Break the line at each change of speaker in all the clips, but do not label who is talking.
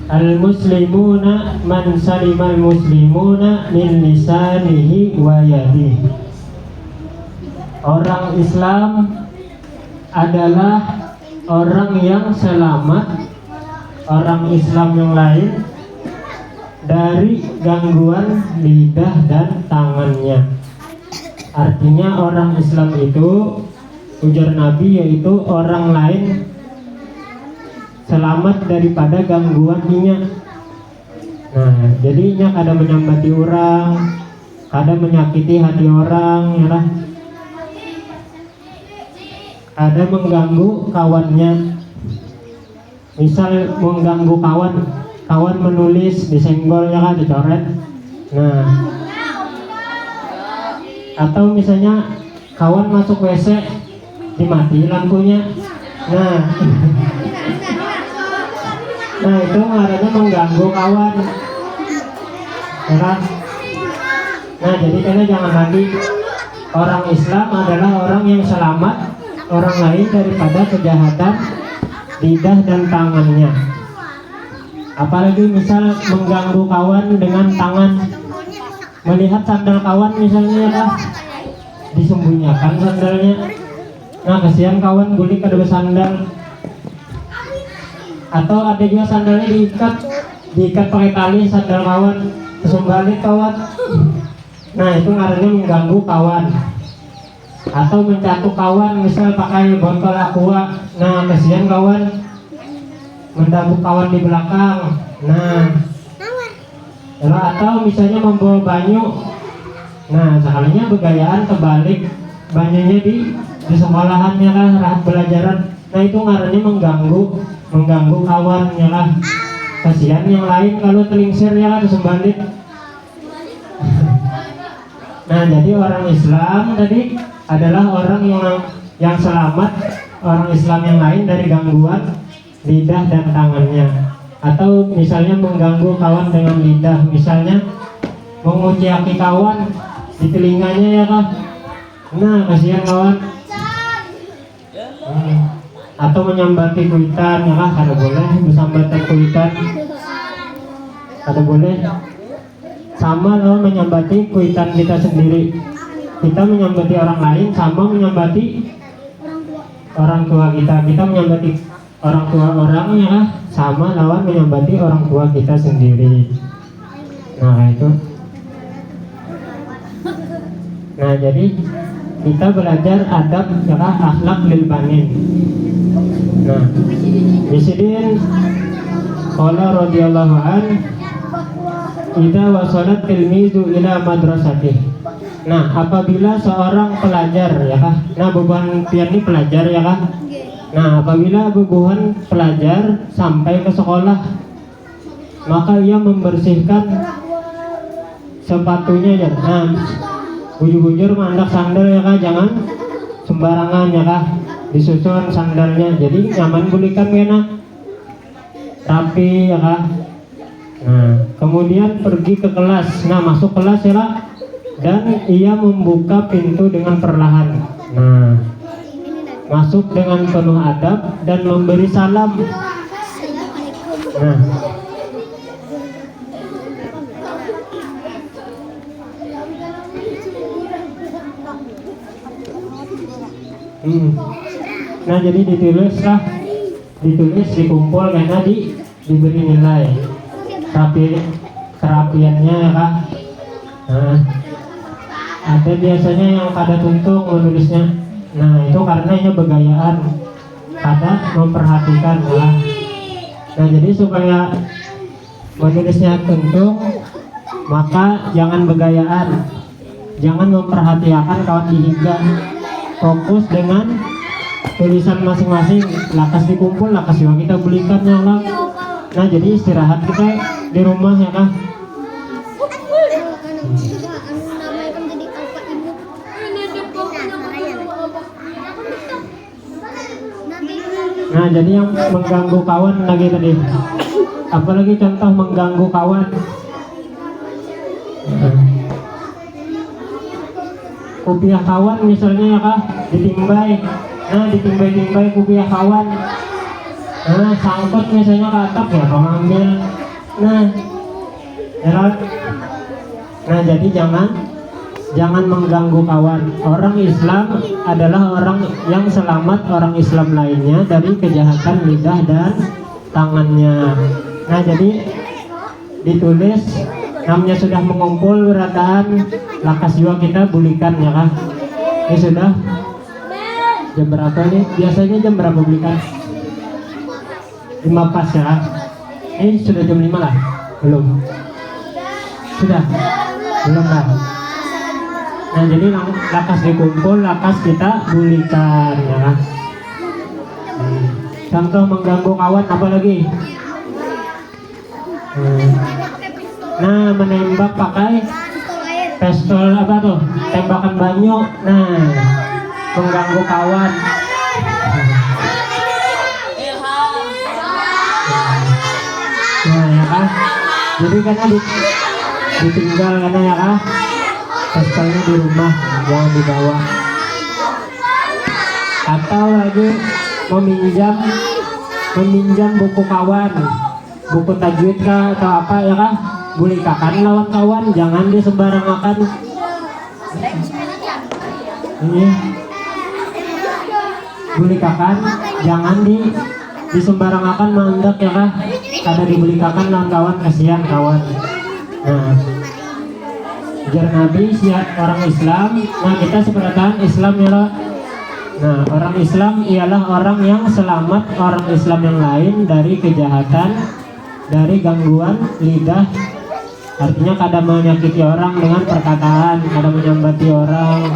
Al-muslimuna man salimal muslimuna min lisanihi wa yadihi. Orang Islam adalah orang yang selamat, orang Islam yang lain dari gangguan lidah dan tangannya. Artinya orang Islam itu, ujar Nabi, yaitu orang lain selamat daripada gangguannya. Nah, jadinya kada menyambati orang, kada menyakiti hati orang, ya lah. Ada mengganggu kawannya. Misal mengganggu kawan menulis disenggolnya kan, dicoret. Nah, atau misalnya kawan masuk WC dimati lampunya. Nah, nah itu artinya mengganggu kawan, ya kan? Nah, jadi karena jangan lagi, orang Islam adalah orang yang selamat orang lain daripada kejahatan lidah dan tangannya. Apalagi misal mengganggu kawan dengan tangan, melihat sandal kawan misalnya, ya, disembunyikan sandalnya. Nah, kasihan kawan gulik ada sandal. Atau ada juga sandalnya diikat pakai tali sandal kawan, terus balik kawan. Nah, itu ngaruhnya mengganggu kawan. Atau mencatuk kawan, misal pakai botol aqua. Nah, kasihan kawan, mendabuk kawan di belakang. Nah, atau misalnya membawa banyu. Nah, sekalinya begayaan kebalik banyunya di sekolahannya lah, rahat belajaran. Nah, itu ngaruhnya mengganggu kawannya lah. Kasihan yang lain kalau telingsir, ya kan, sembalik. Nah, jadi orang Islam tadi adalah orang yang selamat, orang Islam yang lain dari gangguan lidah dan tangannya. Atau misalnya mengganggu kawan dengan lidah, misalnya menguciaki kawan di telinganya, ya kan. Nah, kasihan kawan. Atau menyambati kuitan, ya kan, kada boleh bersambatan kuitan, kada boleh. Sama loh menyambati kuitan kita sendiri. Kita menyambati orang lain sama menyambati orang tua kita. Kita menyambati orang tua orang, ya, sama lawan menyambati orang tua kita sendiri. Nah, itu. Nah, jadi kita belajar adab, ya, akhlak lil banin. Nah, Bisidin qala radhiyallahu an idza wasalat tilmizu ila madrasatih. Nah, apabila seorang pelajar, ya kah? Nah, beban pian ini pelajar, ya kah? Nah, apabila bebuhan pelajar sampai ke sekolah, maka ia membersihkan sepatunya, ya. Nah, bujur-bujur mandak sandal, ya kah? Jangan sembarangan, ya kah? Disusun sandalnya, jadi nyaman bulikan kena rapi, ya kah? Nah, kemudian pergi ke kelas. Nah, masuk kelas, ya kah? Dan ia membuka pintu dengan perlahan. Nah, masuk dengan penuh adab dan memberi salam. Nah, nah, jadi ditulis, dikumpul karena diberi nilai kerapiannya, ya kah? Nah, ada biasanya yang kada tuntung menulisnya. Nah, itu karena ini begayaan, kada memperhatikan, ya. Nah, jadi supaya menulisnya tuntung, maka jangan begayaan, jangan memperhatikan kawan dihiga. Fokus dengan tulisan masing-masing, lakas dikumpul, lakas juga kita belikan, ya lah. Nah, jadi istirahat kita di rumah, ya kah? Nah, jadi yang mengganggu kawan lagi tadi, apalagi contoh mengganggu kawan. Kupiah kawan misalnya, ya kah, ditimbai. Nah, ditimbai-timbai kupiah kawan. Nah, sangkut misalnya ke atap, ya, pengambil Nah, ya, nah jadi jangan mengganggu kawan. Orang Islam adalah orang yang selamat orang Islam lainnya dari kejahatan lidah dan tangannya. Nah jadi ditulis namanya sudah mengumpul berataan, lakas juga kita bulikan ya kan. Ini sudah jam berapa nih? Biasanya jam berapa bulikan? 5 pas ya kan? Ini sudah jam 5 lah? Belum? Sudah? Belum lah. Nah jadi lakas dikumpul, lakas kita bulikan ya kan. Contoh mengganggu kawan apa lagi? Nah menembak pakai pistol apa tuh? Tembakan banyu. Nah mengganggu kawan. Nah ya kan. Jadi karena ditinggal karena ya kan. Pistolnya di rumah, jangan dibawa. Atau lagi meminjam buku kawan, buku tajwid kah atau apa ya kah, bulikakan lawan kawan, jangan disembarangakan. Ini bulikakan, jangan disembarangakan mandak ya kah, kada dibulikakan lawan kawan, kasihan kawan. Nah jar Nabi siap orang Islam. Nah kita seperti Islam ya loh. Nah orang Islam ialah orang yang selamat orang Islam yang lain dari kejahatan, dari gangguan lidah. Artinya kada menyakiti orang dengan perkataan, kada menyambati orang,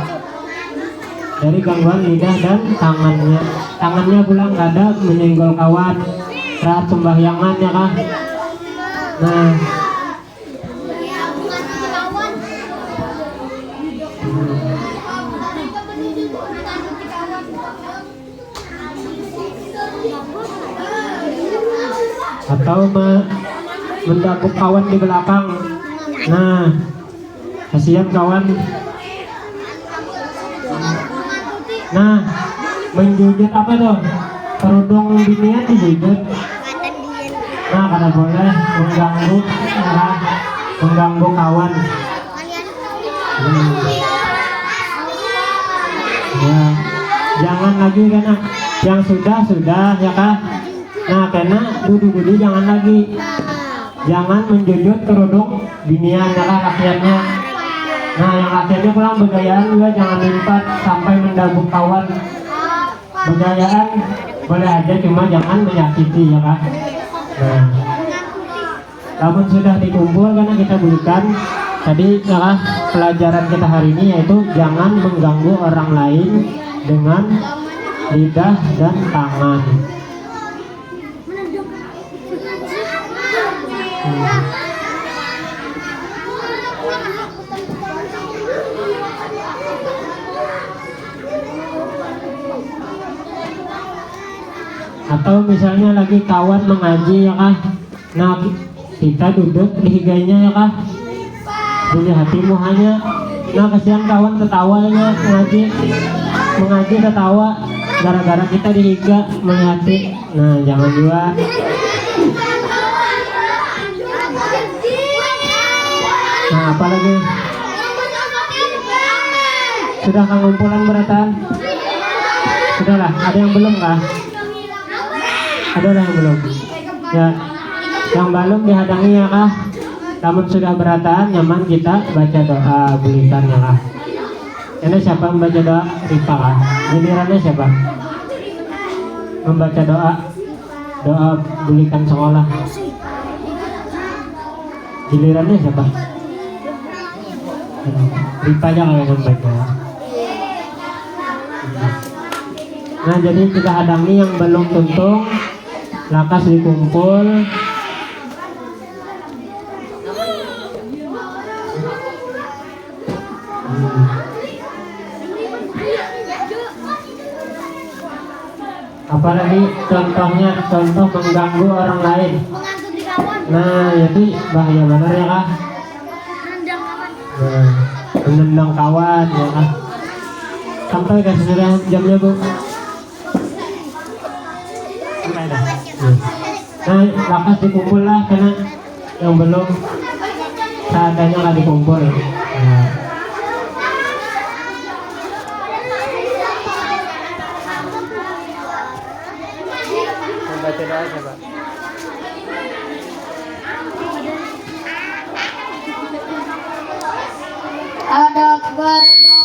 dari gangguan lidah dan tangannya. Tangannya pula kada menyenggol kawan saat sembahyangan ya kah. Nah atau mendapuk kawan di belakang. Nah kasihan kawan. Nah menjujut apa tuh, kerudung binian dijujut. Nah kada boleh mengganggu kawan. Ya jangan lagi karena yang sudah ya kah. Nah karena duduk jangan lagi, jangan menjujut kerudung binian ya kah rakyatnya. Nah yang rakyatnya pulang begayaan juga jangan lipat sampai mendabuk kawan. Begayaan boleh aja, cuma jangan menyakiti ya kah. Nah namun sudah dikumpul karena kita berikan tadi ya kah, pelajaran kita hari ini yaitu jangan mengganggu orang lain dengan lidah dan tangan. Atau misalnya lagi kawan mengaji ya kah. Nah kita duduk di higanya ya kah, dilihat muhanya. Nah kasihan kawan ketawanya mengaji ketawa gara-gara kita dihiga melihati. Nah jangan juga. Nah apalagi sudah ngumpulan beratan? Sudahlah, ada yang belum kah? Ada yang belum? Ya, yang belum dihadangi ya kah? Namun sudah berataan, nyaman kita baca doa bulikan ya kah? Ini siapa membaca doa? Rita kah? Gilirannya siapa? Membaca doa bulikan sekolah. Gilirannya siapa? Rita aja kalau membaca. Nah jadi kita hadangi yang belum tuntung, lakas dikumpul. Apalagi contoh mengganggu orang lain. Nah itu bahaya benar ya kah? Nah, menendang kawan ya kah? Sampai ke sudah jamnya bu. Nah lakas dikumpul lah karena yang belum seadanya nggak dikumpul. Nah,
Baca doa coba.
Allahu Akbar.